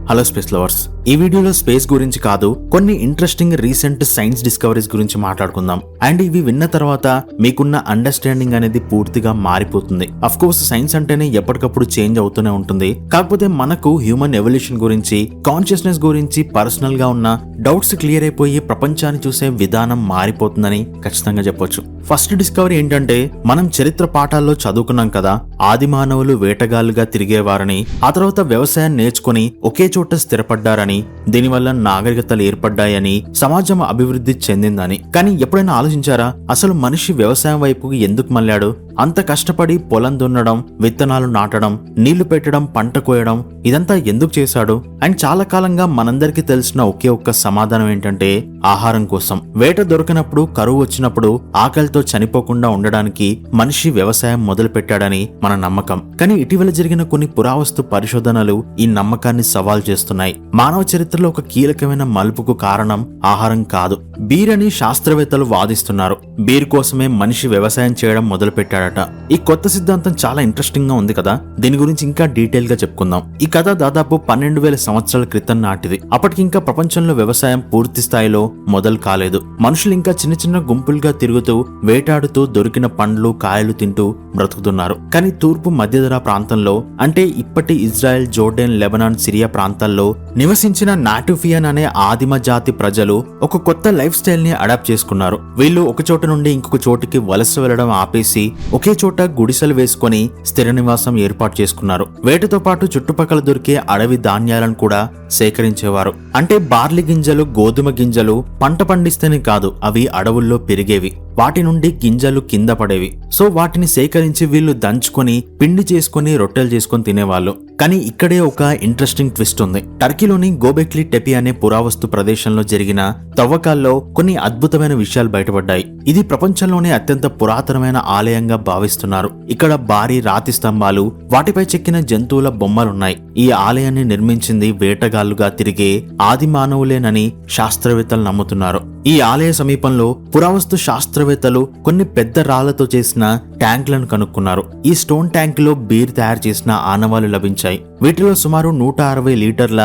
Hello space lovers, ఈ వీడియోలో space గురించి కాదు, కొన్ని ఇంట్రెస్టింగ్ రీసెంట్ సైన్స్ డిస్కవరీస్ గురించి మాట్లాడుకుందాం. అండ్ ఇవి విన్న తర్వాత మీకున్న అండర్స్టాండింగ్ అనేది పూర్తిగా మారిపోతుంది. అఫ్ కోర్స్ సైన్స్ అంటేనే ఎప్పటికప్పుడు చేంజ్ అవుతూనే ఉంటుంది. కాకపోతే మనకు హ్యూమన్ ఎవల్యూషన్ గురించి, కాన్షియస్నెస్ గురించి పర్సనల్ గా ఉన్న డౌట్స్ క్లియర్ అయిపోయి ప్రపంచాన్ని చూసే విధానం మారిపోతుందని ఖచ్చితంగా చెప్పొచ్చు. ఫస్ట్ డిస్కవరీ ఏంటంటే, మనం చరిత్ర పాఠాల్లో చదువుకున్నాం కదా, ఆది మానవులు వేటగాళ్లుగా తిరిగేవారని, ఆ తర్వాత వ్యవసాయం నేర్చుకుని ఒకే చోట స్థిరపడ్డారని, దీనివల్ల నాగరికతలు ఏర్పడ్డాయని, సమాజం అభివృద్ధి చెందిందని. కానీ ఎప్పుడైనా ఆలోచించారా, అసలు మనిషి వ్యవసాయం వైపు ఎందుకు మళ్ళాడు? అంత కష్టపడి పొలం దున్నడం, విత్తనాలు నాటడం, నీళ్లు పెట్టడం, పంట కోయడం, ఇదంతా ఎందుకు చేశాడు? అండ్ చాలా కాలంగా మనందరికీ తెలిసిన ఒకే ఒక్క సమాధానం ఏంటంటే, ఆహారం కోసం. వేట దొరికినప్పుడు, కరువు వచ్చినప్పుడు ఆకలితో చనిపోకుండా ఉండడానికి మనిషి వ్యవసాయం మొదలు పెట్టాడని మన నమ్మకం. కానీ ఇటీవల జరిగిన కొన్ని పురావస్తు పరిశోధనలు ఈ నమ్మకాన్ని సవాల్ చేస్తున్నాయి. మానవ చరిత్రలో ఒక కీలకమైన మలుపుకు కారణం ఆహారం కాదు, బీర్ అని శాస్త్రవేత్తలు వాదిస్తున్నారు. బీర్ కోసమే మనిషి వ్యవసాయం చేయడం మొదలు పెట్టాడట. ఈ కొత్త సిద్ధాంతం చాలా ఇంట్రెస్టింగ్ గా ఉంది కదా, దీని గురించి ఇంకా డీటెయిల్ గా చెప్పుకుందాం. ఈ కథ దాదాపు 12,000 సంవత్సరాల క్రితం నాటిది. అప్పటికి ఇంకా ప్రపంచంలో వ్యవసాయం పూర్తి స్థాయిలో మొదలు కాలేదు. మనుషులు ఇంకా చిన్న చిన్న గుంపులుగా తిరుగుతూ, వేటాడుతూ, దొరికిన పండ్లు కాయలు తింటూ బ్రతుకుతున్నారు. కానీ తూర్పు మధ్యధరా ప్రాంతంలో, అంటే ఇప్పటి ఇజ్రాయెల్, జోర్డన్, లెబనాన్, సిరియా ప్రాంతాల్లో నివసించిన నాటుఫియన్ అనే ఆదిమ జాతి ప్రజలు ఒక కొత్త లైఫ్ స్టైల్ ని అడాప్ట్ చేసుకున్నారు. వీళ్ళు ఒక చోట నుండి ఇంకొక చోటికి వలస వెళ్లడం ఆపేసి ఒకే చోట గుడిసెలు వేసుకుని స్థిర నివాసం ఏర్పాటు చేసుకున్నారు. వేటతో పాటు చుట్టుపక్కల దొరికే అడవి ధాన్యాలను కూడా సేకరించేవారు. అంటే బార్లీ గింజలు, గోధుమ గింజలు పంట పండిస్తేనే కాదు, అవి అడవుల్లో పెరిగేవి. వాటి నుండి గింజలు కింద పడేవి. సో వాటిని సేకరించి వీళ్ళు దంచుకొని, పిండి చేసుకుని, రొట్టెలు చేసుకుని తినేవాళ్ళు. కానీ ఇక్కడే ఒక ఇంట్రెస్టింగ్ ట్విస్ట్ ఉంది. టర్కీలోని గోబెక్లీ టెపి అనే పురావస్తు ప్రదేశంలో జరిగిన తవ్వకాల్లో కొన్ని అద్భుతమైన విషయాలు బయటపడ్డాయి. ఇది ప్రపంచంలోనే అత్యంత పురాతనమైన ఆలయంగా భావిస్తున్నారు. ఇక్కడ భారీ రాతి స్తంభాలు, వాటిపై చెక్కిన జంతువుల బొమ్మలున్నాయి. ఈ ఆలయాన్ని నిర్మించింది వేటగాళ్లుగా తిరిగే ఆది మానవులేనని శాస్త్రవేత్తలు నమ్ముతున్నారు. ఈ ఆలయ సమీపంలో పురావస్తు శాస్త్రవేత్తలు కొన్ని పెద్ద రాళ్లతో చేసిన ట్యాంకులను కనుక్కున్నారు. ఈ స్టోన్ ట్యాంక్ లో బీర్ తయారు చేసిన ఆనవాళ్లు లభించాయి. వీటిలో సుమారు 160 లీటర్ల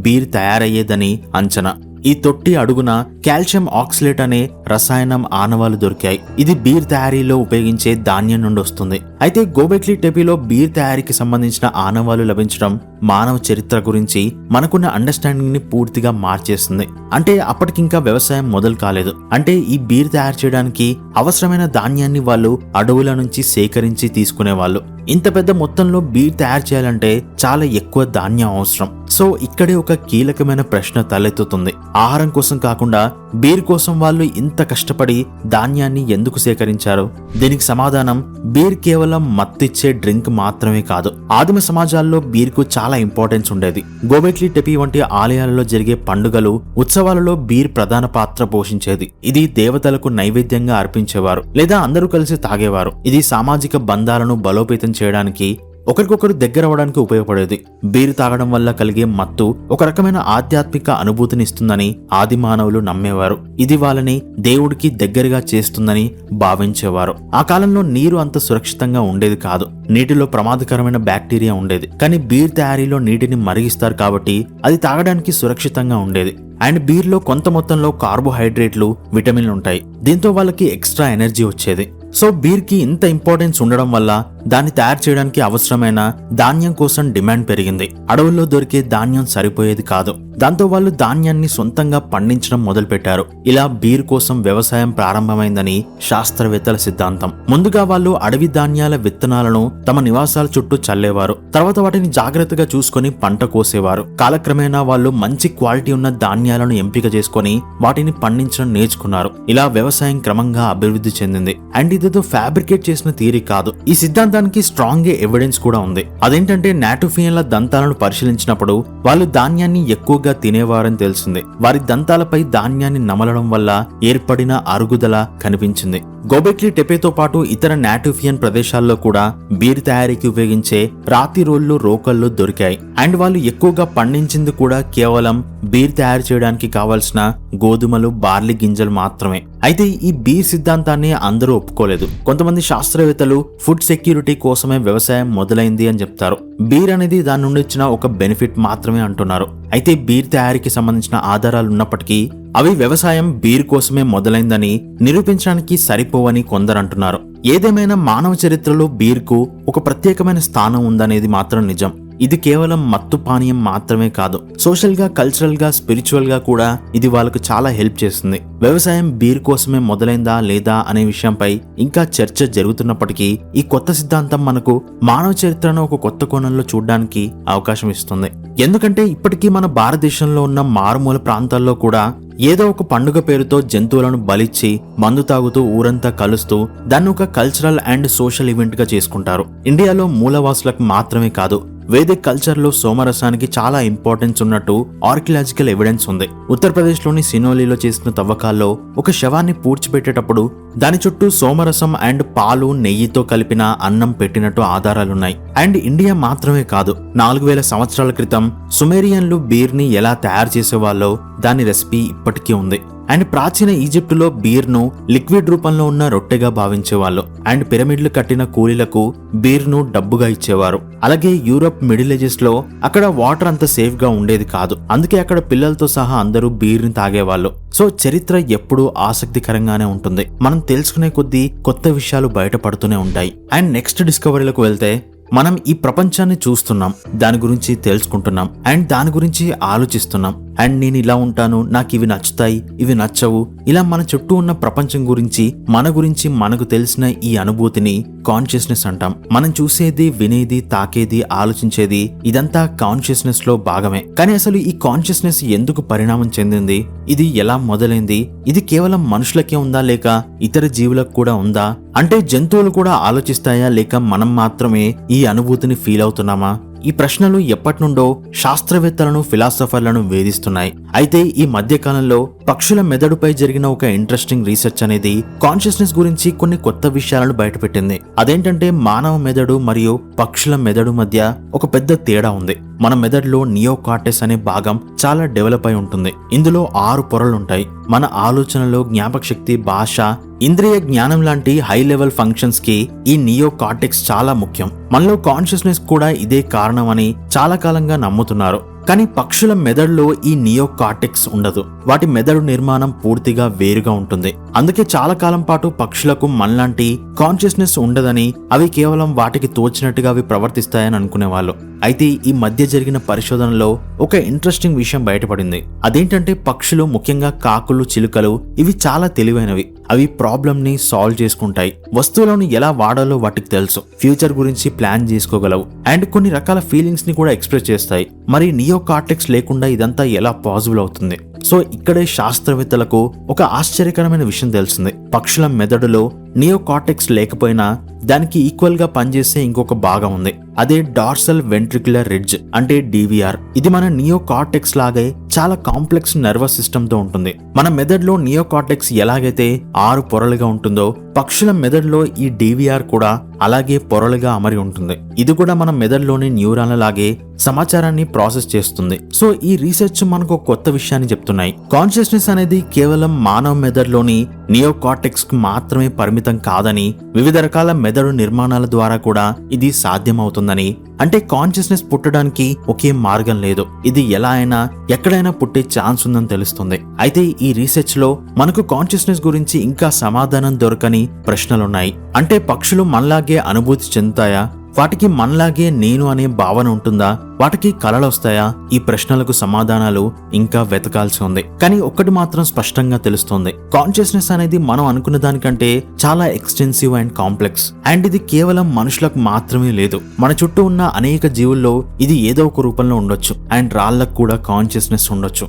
బీర్ తయారయ్యేదని అంచనా. ఈ తొట్టి అడుగున కాల్షియం ఆక్సలేట్ అనే రసాయనం ఆనవాళ్లు దొరికాయి. ఇది బీర్ తయారీలో ఉపయోగించే ధాన్యం నుండి వస్తుంది. అయితే గోబెక్లీ టెపిలో బీర్ తయారీకి సంబంధించిన ఆనవాళ్లు లభించడం మానవ చరిత్ర గురించి మనకున్న అండర్స్టాండింగ్ ని పూర్తిగా మార్చేస్తుంది. అంటే అప్పటికింకా వ్యవసాయం మొదలు కాలేదు. అంటే ఈ బీర్ తయారు చేయడానికి అవసరమైన ధాన్యాన్ని వాళ్ళు అడవుల నుంచి సేకరించి తీసుకునేవాళ్ళు. ఇంత పెద్ద మొత్తంలో బీర్ తయారు చేయాలంటే చాలా ఎక్కువ ధాన్యం అవసరం. సో ఇక్కడే ఒక కీలకమైన ప్రశ్న తలెత్తుతుంది. ఆహారం కోసం కాకుండా బీర్ కోసం వాళ్ళు ఇంత కష్టపడి ధాన్యాన్ని ఎందుకు సేకరించారు? దీనికి సమాధానం, బీర్ కేవలం మత్తిచ్చే డ్రింక్ మాత్రమే కాదు. ఆదిమ సమాజాల్లో బీర్ కు చాలా ఇంపార్టెన్స్ ఉండేది. గోబెక్లీ టెపి వంటి ఆలయాలలో జరిగే పండుగలు, ఉత్సవాలలో బీర్ ప్రధాన పాత్ర పోషించేది. ఇది దేవతలకు నైవేద్యంగా అర్పించేవారు, లేదా అందరూ కలిసి తాగేవారు. ఇది సామాజిక బంధాలను బలోపేతం చేయడానికి, ఒకరికొకరు దగ్గర అవడానికి ఉపయోగపడేది. బీరు తాగడం వల్ల కలిగే మత్తు ఒక రకమైన ఆధ్యాత్మిక అనుభూతిని ఇస్తుందని ఆది మానవులు నమ్మేవారు. ఇది వాళ్ళని దేవుడికి దగ్గరగా చేస్తుందని భావించేవారు. ఆ కాలంలో నీరు అంత సురక్షితంగా ఉండేది కాదు. నీటిలో ప్రమాదకరమైన బ్యాక్టీరియా ఉండేది. కానీ బీర్ తయారీలో నీటిని మరిగిస్తారు కాబట్టి అది తాగడానికి సురక్షితంగా ఉండేది. అండ్ బీర్లో కొంత మొత్తంలో కార్బోహైడ్రేట్లు, విటమిన్లు ఉంటాయి. దీంతో వాళ్ళకి ఎక్స్ట్రా ఎనర్జీ వచ్చేది. సో బీర్ కి ఇంత ఇంపార్టెన్స్ ఉండడం వల్ల దాన్ని తయారు చేయడానికి అవసరమైన ధాన్యం కోసం డిమాండ్ పెరిగింది. అడవుల్లో దొరికే ధాన్యం సరిపోయేది కాదు. దాంతో వాళ్ళు ధాన్యాన్ని సొంతంగా పండించడం మొదలు పెట్టారు. ఇలా బీర్ కోసం వ్యవసాయం ప్రారంభమైందని శాస్త్రవేత్తల సిద్ధాంతం. ముందుగా వాళ్ళు అడవి ధాన్యాల విత్తనాలను తమ నివాసాల చుట్టూ చల్లేవారు. తర్వాత వాటిని జాగ్రత్తగా చూసుకొని పంట కోసేవారు. కాలక్రమేణా వాళ్ళు మంచి క్వాలిటీ ఉన్న ధాన్యాలను ఎంపిక చేసుకొని వాటిని పండించడం నేర్చుకున్నారు. ఇలా వ్యవసాయం క్రమంగా అభివృద్ధి చెందింది. అండ్ ఇదేదో ఫ్యాబ్రికేట్ చేసిన థియరీ కాదు. ఈ సిద్ధాంతానికి స్ట్రాంగ్ ఎవిడెన్స్ కూడా ఉంది. అదేంటంటే నాటుఫియన్ల దంతాలను పరిశీలించినప్పుడు వాళ్ళు ధాన్యాన్ని ఎక్కువగా తినేవారని తెలిసింది. వారి దంతాలపై ధాన్యాన్ని నమలడం వల్ల ఏర్పడిన అరుగుదల కనిపించింది. గోబెక్లీ టెపెతో పాటు ఇతర నాటుఫియన్ ప్రదేశాల్లో కూడా బీర్ తయారీకి ఉపయోగించే రాతి రోళ్లు, రోకళ్లు దొరికాయి. అండ్ వాళ్ళు ఎక్కువగా పండించింది కూడా కేవలం బీర్ తయారు చేయడానికి కావలసిన గోధుమలు, బార్లీ గింజలు మాత్రమే. అయితే ఈ బీర్ సిద్ధాంతాన్ని అందరూ ఒప్పుకోలేదు. కొంతమంది శాస్త్రవేత్తలు ఫుడ్ సెక్యూరిటీ కోసమే వ్యవసాయం మొదలైంది అని చెప్తారు. బీర్ అనేది దాని నుండి వచ్చిన ఒక బెనిఫిట్ మాత్రమే అంటున్నారు. అయితే బీర్ తయారీకి సంబంధించిన ఆధారాలు ఉన్నప్పటికీ అవి వ్యవసాయం బీర్ కోసమే మొదలైందని నిరూపించడానికి సరిపోవని కొందరు అంటున్నారు. ఏదేమైనా మానవ చరిత్రలో బీర్కు ఒక ప్రత్యేకమైన స్థానం ఉందనేది మాత్రం నిజం. ఇది కేవలం మత్తు పానీయం మాత్రమే కాదు, సోషల్ గా, కల్చరల్ గా, స్పిరిచువల్ గా కూడా ఇది వాళ్ళకు చాలా హెల్ప్ చేస్తుంది. వ్యవసాయం బీర్ కోసమే మొదలైందా లేదా అనే విషయంపై ఇంకా చర్చ జరుగుతున్నప్పటికీ ఈ కొత్త సిద్ధాంతం మనకు మానవ చరిత్రను ఒక కొత్త కోణంలో చూడడానికి అవకాశం ఇస్తుంది. ఎందుకంటే ఇప్పటికీ మన భారతదేశంలో ఉన్న మారుమూల ప్రాంతాల్లో కూడా ఏదో ఒక పండుగ పేరుతో జంతువులను బలిచ్చి మందు తాగుతూ ఊరంతా కలుస్తూ దాన్ని ఒక కల్చరల్ అండ్ సోషల్ ఈవెంట్ గా చేసుకుంటారు. ఇండియాలో మూలవాసులకు మాత్రమే కాదు, వేదిక్ కల్చర్ లో సోమరసానికి చాలా ఇంపార్టెన్స్ ఉన్నట్టు ఆర్కియలాజికల్ ఎవిడెన్స్ ఉంది. ఉత్తరప్రదేశ్ లోని సినోలిలో చేసిన తవ్వకాల్లో ఒక శవాన్ని పూడ్చిపెట్టేటప్పుడు దాని చుట్టూ సోమరసం అండ్ పాలు, నెయ్యితో కలిపిన అన్నం పెట్టినట్టు ఆధారాలున్నాయి. అండ్ ఇండియా మాత్రమే కాదు, 4000 సంవత్సరాల క్రితం సుమేరియన్లు బీర్ ని ఎలా తయారు చేసేవాళ్ళో దాని రెసిపీ ఇప్పటికీ ఉంది. అండ్ ప్రాచీన ఈజిప్టులో బీర్ ను లిక్విడ్ రూపంలో ఉన్న రొట్టెగా భావించేవాళ్ళు. అండ్ పిరమిడ్లు కట్టిన కూలీలకు బీర్ ను డబ్బుగా ఇచ్చేవారు. అలాగే యూరప్, మిడిల్ ఏజెస్ లో అక్కడ వాటర్ అంత సేఫ్ గా ఉండేది కాదు, అందుకే అక్కడ పిల్లలతో సహా అందరూ బీర్ ని తాగేవాళ్ళు. సో చరిత్ర ఎప్పుడూ ఆసక్తికరంగానే ఉంటుంది. మనం తెలుసుకునే కొద్దీ కొత్త విషయాలు బయటపడుతూనే ఉంటాయి. అండ్ నెక్స్ట్ డిస్కవరీలకు వెళ్తే మనం ఈ ప్రపంచాన్ని చూస్తున్నాం, దాని గురించి తెలుసుకుంటున్నాం అండ్ దాని గురించి ఆలోచిస్తున్నాం. అండ్ నేను ఇలా ఉంటాను, నాకు ఇవి నచ్చుతాయి, ఇవి నచ్చవు, ఇలా మన చుట్టూ ఉన్న ప్రపంచం గురించి మనకు తెలిసిన ఈ అనుభూతిని కాన్షియస్నెస్ అంటాం. మనం చూసేది, వినేది, తాకేది, ఆలోచించేది ఇదంతా కాన్షియస్నెస్ లో భాగమే. కానీ అసలు ఈ కాన్షియస్నెస్ ఎందుకు పరిణామం చెందింది, ఇది ఎలా మొదలైంది, ఇది కేవలం మనుషులకే ఉందా లేక ఇతర జీవులకు కూడా ఉందా, అంటే జంతువులు కూడా ఆలోచిస్తాయా లేక మనం మాత్రమే ఈ అనుభూతిని ఫీల్ అవుతున్నామా? ఈ ప్రశ్నలు ఎప్పటి నుండో శాస్త్రవేత్తలను, ఫిలాసఫర్లను వేధిస్తున్నాయి. అయితే ఈ మధ్య కాలంలో పక్షుల మెదడుపై జరిగిన ఒక ఇంట్రెస్టింగ్ రీసెర్చ్ అనేది కాన్షియస్నెస్ గురించి కొన్ని కొత్త విషయాలను బయటపెట్టింది. అదేంటంటే మానవ మెదడు మరియు పక్షుల మెదడు మధ్య ఒక పెద్ద తేడా ఉంది. మన మెదడులో నియోకార్టెక్స్ అనే భాగం చాలా డెవలప్ అయి ఉంటుంది. ఇందులో 6 పొరలుంటాయి. మన ఆలోచనలో, జ్ఞాపక శక్తి, భాష, ఇంద్రియ జ్ఞానం లాంటి హై లెవెల్ ఫంక్షన్స్ కి ఈ నియోకార్టెక్స్ చాలా ముఖ్యం. మనలో కాన్షియస్నెస్ కూడా ఇదే కారణమని చాలా కాలంగా నమ్ముతున్నారు. కానీ పక్షుల మెదడులో ఈ నియోకార్టెక్స్ ఉండదు. వాటి మెదడు నిర్మాణం పూర్తిగా వేరుగా ఉంటుంది. అందుకే చాలా కాలం పాటు పక్షులకు మనలాంటి కాన్షియస్నెస్ ఉండదని, అవి కేవలం వాటికి తోచినట్టుగా అవి ప్రవర్తిస్తాయని అనుకునేవాళ్ళు. అయితే ఈ మధ్య జరిగిన పరిశోధనలో ఒక ఇంట్రెస్టింగ్ విషయం బయటపడింది. అదేంటంటే పక్షులు, ముఖ్యంగా కాకులు, చిలుకలు ఇవి చాలా తెలివైనవి. అవి ప్రాబ్లమ్ ని సాల్వ్ చేసుకుంటాయి. వస్తువులను ఎలా వాడాలో వాటికి తెలుసు. ఫ్యూచర్ గురించి ప్లాన్ చేసుకోగలవు అండ్ కొన్ని రకాల ఫీలింగ్స్ ని కూడా ఎక్స్ప్రెస్ చేస్తాయి. మరి నియోకార్టెక్స్ లేకుండా ఇదంతా ఎలా పాసిబుల్ అవుతుంది? సో ఇక్కడే శాస్త్రవేత్తలకు ఒక ఆశ్చర్యకరమైన విషయం తెలిసింది. పక్షుల మెదడులో నియోకార్టెక్స్ లేకపోయినా దానికి ఈక్వల్ గా పనిచేసే ఇంకొక భాగం ఉంది. అదే డార్సల్ వెంట్రిక్యులర్ రిడ్జ్ అంటే DVR. ఇది మన నియోకార్టెక్స్ లాగే చాలా కాంప్లెక్స్ నర్వస్ సిస్టమ్ తో ఉంటుంది. మన మెదడులో నియోకార్టెక్స్ ఎలాగైతే 6 పొరలుగా ఉంటుందో పక్షుల మెదడులో ఈ DVR కూడా అలాగే పొరలుగా అమరి ఉంటుంది. ఇది కూడా మన మెదడులోని న్యూరాన్ల లాగే సమాచారాన్ని ప్రాసెస్ చేస్తుంది. సో ఈ రీసెర్చ్ మనకు కొత్త విషయాన్ని చెప్తున్నాయి. కాన్షియస్నెస్ అనేది కేవలం మానవ మెదడులోని నియోకార్టెక్స్ కు మాత్రమే పరిమితం కాదని, వివిధ రకాల మెదడు నిర్మాణాల ద్వారా కూడా ఇది సాధ్యమవుతుందని, అంటే కాన్షియస్నెస్ పుట్టడానికి ఒకే మార్గం లేదు, ఇది ఎలా అయినా ఎక్కడైనా పుట్టే ఛాన్స్ ఉందని తెలుస్తుంది. అయితే ఈ రీసెర్చ్ లో మనకు కాన్షియస్నెస్ గురించి ఇంకా సమాధానం దొరకని ప్రశ్నలున్నాయి. అంటే పక్షులు మనలాగే అనుభూతి చెందుతాయా? వాటికి మనలాగే నేను అనే భావన ఉంటుందా? వాటికి కలలు వస్తాయా? ఈ ప్రశ్నలకు సమాధానాలు ఇంకా వెతకాల్సి ఉంది. కానీ ఒక్కటి మాత్రం స్పష్టంగా తెలుస్తోంది. కాన్షియస్నెస్ అనేది మనం అనుకున్న దానికంటే చాలా ఎక్స్టెన్సివ్ అండ్ కాంప్లెక్స్. అండ్ ఇది కేవలం మనుషులకు మాత్రమే లేదు. మన చుట్టూ ఉన్న అనేక జీవుల్లో ఇది ఏదో ఒక రూపంలో ఉండొచ్చు. అండ్ రాళ్లకు కూడా కాన్షియస్నెస్ ఉండొచ్చు.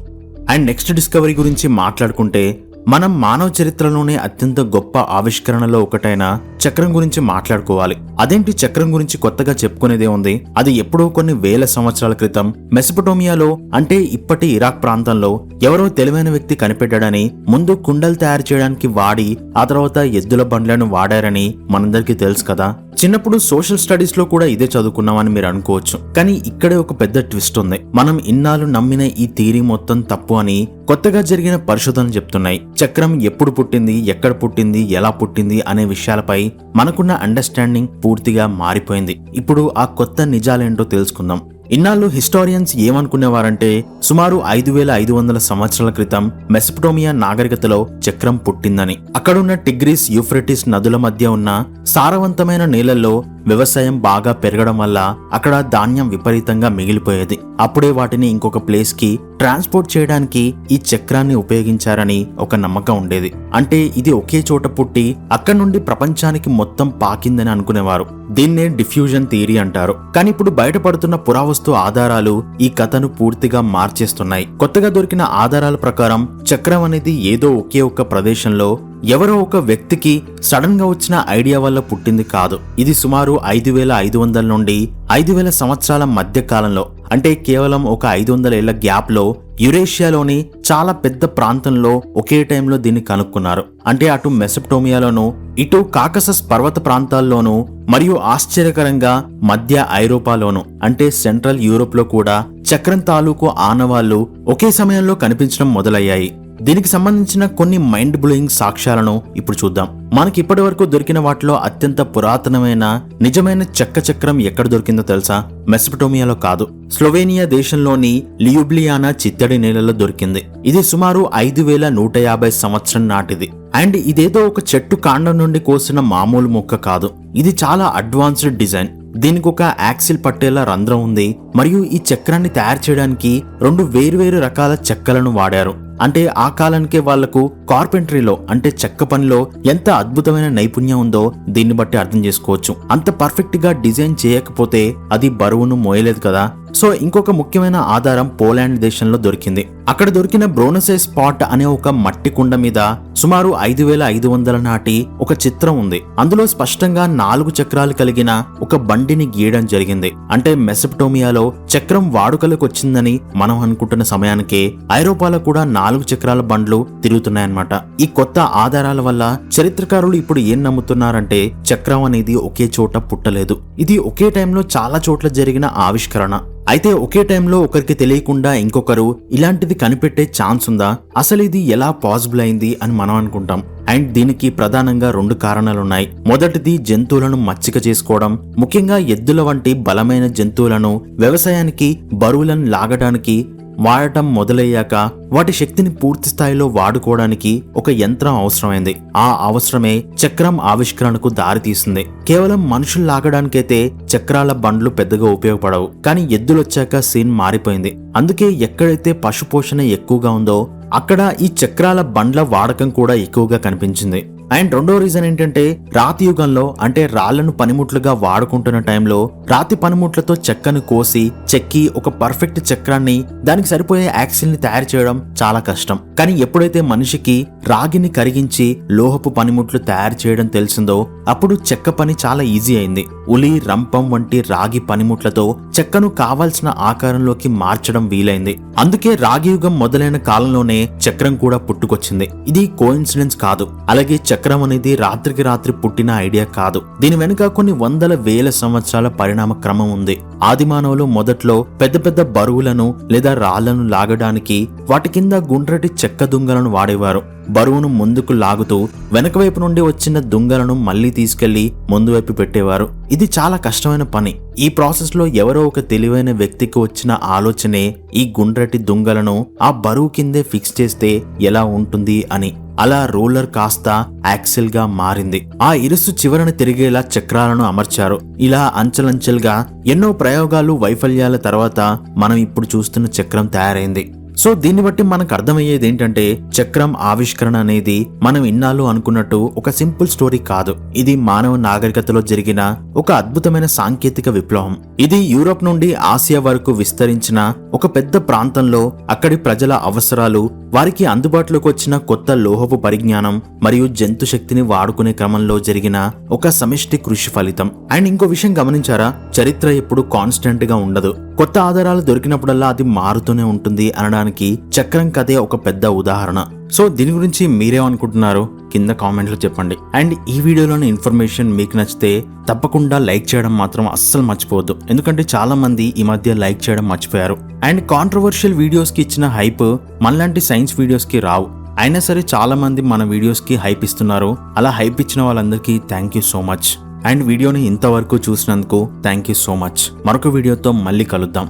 అండ్ నెక్స్ట్ డిస్కవరీ గురించి మాట్లాడుకుంటే, మనం మానవ చరిత్రలోనే అత్యంత గొప్ప ఆవిష్కరణలో ఒకటైన చక్రం గురించి మాట్లాడుకోవాలి. అదేంటి చక్రం గురించి కొత్తగా చెప్పుకునేదే ఉంది? అది ఎప్పుడో కొన్ని వేల సంవత్సరాల క్రితం మెసొపొటేమియాలో, అంటే ఇప్పటి ఇరాక్ ప్రాంతంలో ఎవరో తెలివైన వ్యక్తి కనిపెట్టాడని, ముందు కుండలు తయారు చేయడానికి వాడి ఆ తర్వాత ఎద్దుల బండ్లను వాడారని మనందరికీ తెలుసు కదా. చిన్నప్పుడు సోషల్ స్టడీస్ లో కూడా ఇదే చదువుకున్నామని మీరు అనుకోవచ్చు. కానీ ఇక్కడే ఒక పెద్ద ట్విస్ట్ ఉంది. మనం ఇన్నాళ్ళు నమ్మిన ఈ థియరీ మొత్తం తప్పు అని కొత్తగా జరిగిన పరిశోధనలు చెప్తున్నాయి. చక్రం ఎప్పుడు పుట్టింది, ఎక్కడ పుట్టింది, ఎలా పుట్టింది అనే విషయాలపై మనకున్న అండర్స్టాండింగ్ పూర్తిగా మారిపోయింది. ఇప్పుడు ఆ కొత్త నిజాలేంటో తెలుసుకుందాం. ఇన్నాళ్ళు హిస్టారియన్స్ ఏమనుకునేవారంటే సుమారు 5500 సంవత్సరాల క్రితం మెసొపొటేమియా నాగరికతలో చక్రం పుట్టిందని. అక్కడున్న టిగ్రిస్, యూఫ్రటిస్ నదుల మధ్య ఉన్న సారవంతమైన నేలల్లో వ్యవసాయం బాగా పెరగడం వల్ల అక్కడ ధాన్యం విపరీతంగా మిగిలిపోయేది. అప్పుడే వాటిని ఇంకొక ప్లేస్ కి ట్రాన్స్పోర్ట్ చేయడానికి ఈ చక్రాన్ని ఉపయోగించారని ఒక నమ్మకం ఉండేది. అంటే ఇది ఒకే చోట పుట్టి అక్కడి నుండి ప్రపంచానికి మొత్తం పాకిందని అనుకునేవారు. దీన్నే డిఫ్యూజన్ థియరీ అంటారు. కానీ ఇప్పుడు బయటపడుతున్న పురావస్తు ఆధారాలు ఈ కథను పూర్తిగా మార్చేస్తున్నాయి. కొత్తగా దొరికిన ఆధారాల ప్రకారం చక్రం అనేది ఏదో ఒకే ఒక్క ప్రదేశంలో ఎవరో ఒక వ్యక్తికి సడన్ గా వచ్చిన ఐడియా వల్ల పుట్టింది కాదు. ఇది సుమారు 5500 నుండి 5000 సంవత్సరాల మధ్య కాలంలో, అంటే కేవలం ఒక 500 ఏళ్ల గ్యాప్ లో యురేషియాలోని చాలా పెద్ద ప్రాంతంలో ఒకే టైంలో దీన్ని కనుక్కున్నారు. అంటే అటు మెసొపొటేమియాలోను, ఇటు కాకసస్ పర్వత ప్రాంతాల్లోనూ, మరియు ఆశ్చర్యకరంగా మధ్య ఐరోపాలోను, అంటే సెంట్రల్ యూరోప్ లో కూడా చక్రం తాలూకు ఆనవాళ్లు ఒకే సమయంలో కనిపించడం మొదలయ్యాయి. దీనికి సంబంధించిన కొన్ని మైండ్ బ్లోయింగ్ సాక్ష్యాలను ఇప్పుడు చూద్దాం. మనకి ఇప్పటి వరకు దొరికిన వాటిలో అత్యంత పురాతనమైన నిజమైన చెక్క చక్రం ఎక్కడ దొరికిందో తెలుసా? మెసొపొటేమియాలో కాదు, స్లోవేనియా దేశంలోని లియుబ్లియానా చిత్తడి నేలలో దొరికింది. ఇది సుమారు 5150 సంవత్సరం నాటిది. అండ్ ఇదేదో ఒక చెట్టు కాండం నుండి కోసిన మామూలు మొక్క కాదు. ఇది చాలా అడ్వాన్స్డ్ డిజైన్. దీనికి ఒక యాక్సిల్ పట్టేలా రంధ్రం ఉంది. మరియు ఈ చక్రాన్ని తయారు చేయడానికి 2 వేర్వేరు రకాల చెక్కలను వాడారు. అంటే ఆ కాలానికే వాళ్లకు కార్పెంటరీలో, అంటే చెక్క పనిలో ఎంత అద్భుతమైన నైపుణ్యం ఉందో దీన్ని బట్టి అర్థం చేసుకోవచ్చు. అంత పర్ఫెక్ట్ గా డిజైన్ చేయకపోతే అది బరువును మోయలేదు కదా. సో ఇంకొక ముఖ్యమైన ఆధారం పోలాండ్ దేశంలో దొరికింది. అక్కడ దొరికిన బ్రోనసైజ్ స్పాట్ అనే ఒక మట్టి కుండ మీద సుమారు 5500 నాటి ఒక చిత్రం ఉంది. అందులో స్పష్టంగా 4 చక్రాలు కలిగిన ఒక బండిని గీయడం జరిగింది. అంటే మెసొపొటేమియాలో చక్రం వాడుకలకు వచ్చిందని మనం అనుకుంటున్న సమయానికే ఐరోపాలో కూడా 4 చక్రాల బండ్లు తిరుగుతున్నాయన్నమాట. ఈ కొత్త ఆధారాల వల్ల చరిత్రకారులు ఇప్పుడు ఏం నమ్ముతున్నారంటే చక్రం అనేది ఒకే చోట పుట్టలేదు. ఇది ఒకే టైంలో చాలా చోట్ల జరిగిన ఆవిష్కరణ. అయితే ఒకే టైంలో ఒకరికి తెలియకుండా ఇంకొకరు ఇలాంటిది కనిపెట్టే ఛాన్స్ ఉందా? అసలు ఇది ఎలా పాసిబుల్ అయింది అని మనం అనుకుంటాం. అండ్ దీనికి ప్రధానంగా 2 కారణాలున్నాయి. మొదటిది జంతువులను మచ్చిక చేసుకోవడం. ముఖ్యంగా ఎద్దుల వంటి బలమైన జంతువులను వ్యవసాయానికి, బరువులను లాగడానికి వాడటం మొదలయ్యాక వాటి శక్తిని పూర్తి స్థాయిలో వాడుకోవడానికి ఒక యంత్రం అవసరమైంది. ఆ అవసరమే చక్రం ఆవిష్కరణకు దారితీసింది. కేవలం మనుషులు లాగడానికైతే చక్రాల బండ్లు పెద్దగా ఉపయోగపడవు. కానీ ఎద్దులొచ్చాక సీన్ మారిపోయింది. అందుకే ఎక్కడైతే పశుపోషణ ఎక్కువగా ఉందో అక్కడ ఈ చక్రాల బండ్ల వాడకం కూడా ఎక్కువగా కనిపించింది. అండ్ రెండో రీజన్ ఏంటంటే రాతి యుగంలో, అంటే రాళ్లను పనిముట్లుగా వాడుకుంటున్న టైంలో రాతి పనిముట్లతో చెక్కను కోసి చెక్కి ఒక పర్ఫెక్ట్ చక్రాన్ని, దానికి సరిపోయే యాక్సిల్ ని తయారు చేయడం చాలా కష్టం. కానీ ఎప్పుడైతే మనిషికి రాగిని కరిగించి లోహపు పనిముట్లు తయారు చేయడం తెలిసిందో అప్పుడు చెక్క పని చాలా ఈజీ అయింది. ఉలి, రంపం వంటి రాగి పనిముట్లతో చెక్కను కావాల్సిన ఆకారంలోకి మార్చడం వీలైంది. అందుకే రాగి యుగం మొదలైన కాలంలోనే చక్రం కూడా పుట్టుకొచ్చింది. ఇది కోఇన్సిడెన్స్ కాదు. అలాగే చక్రం అనేది రాత్రికి రాత్రి పుట్టిన ఐడియా కాదు. దీని వెనుక కొన్ని వందల వేల సంవత్సరాల పరిణామ క్రమం ఉంది. ఆదిమానవులు మొదట్లో పెద్ద పెద్ద బరువులను లేదా రాళ్లను లాగడానికి వాటి కింద గుండ్రటి చెక్క దుంగలను వాడేవారు. బరువును ముందుకు లాగుతూ వెనక వైపు నుండి వచ్చిన దుంగలను మళ్లీ తీసుకెళ్లి ముందు వైపు పెట్టేవారు. ఇది చాలా కష్టమైన పని. ఈ ప్రాసెస్ లో ఎవరో ఒక తెలివైన వ్యక్తికి వచ్చిన ఆలోచనే ఈ గుండ్రటి దుంగలను ఆ బరువు కిందే ఫిక్స్ చేస్తే ఎలా ఉంటుంది అని. అలా రోలర్ కాస్త యాక్సిల్ గా మారింది. ఆ ఇరుసు చివరన తిరిగేలా చక్రాలను అమర్చారు. ఇలా అంచెలంచెలుగా ఎన్నో ప్రయోగాలు, వైఫల్యాల తర్వాత మనం ఇప్పుడు చూస్తున్న చక్రం తయారైంది. సో దీన్ని బట్టి మనకు అర్థమయ్యేది ఏంటంటే చక్రం ఆవిష్కరణ అనేది మనం ఇన్నాళ్ళు అనుకున్నట్టు ఒక సింపుల్ స్టోరీ కాదు. ఇది మానవ నాగరికతలో జరిగిన ఒక అద్భుతమైన సాంకేతిక విప్లవం. ఇది యూరోప్ నుండి ఆసియా వరకు విస్తరించిన ఒక పెద్ద ప్రాంతంలో అక్కడి ప్రజల అవసరాలు, వారికి అందుబాటులోకి వచ్చిన కొత్త లోహపు పరిజ్ఞానం మరియు జంతు శక్తిని వాడుకునే క్రమంలో జరిగిన ఒక సమిష్టి కృషి ఫలితం. అండ్ ఇంకో విషయం గమనించారా, చరిత్ర ఎప్పుడు కాన్స్టెంట్ గా ఉండదు. కొత్త ఆధారాలు దొరికినప్పుడల్లా అది మారుతూనే ఉంటుంది అనడానికి చక్రం కథే ఒక పెద్ద ఉదాహరణ. సో దీని గురించి మీరేమనుకుంటున్నారు కింద కామెంట్లో చెప్పండి. అండ్ ఈ వీడియోలోని ఇన్ఫర్మేషన్ మీకు నచ్చితే తప్పకుండా లైక్ చేయడం మాత్రం అస్సలు మర్చిపోవద్దు, ఎందుకంటే చాలా మంది ఈ మధ్య లైక్ చేయడం మర్చిపోయారు. అండ్ కాంట్రవర్షియల్ వీడియోస్ కి ఇచ్చిన హైప్ మనలాంటి సైన్స్ వీడియోస్ కి రావు. అయినా సరే చాలా మంది మన వీడియోస్ కి హైప్ ఇస్తున్నారు. అలా హైప్ ఇచ్చిన వాళ్ళందరికీ thank you so much. And వీడియోని ఇంతవరకు చూసినందుకు థ్యాంక్ యూ సో మచ్. మరొక వీడియోతో మళ్ళీ కలుద్దాం.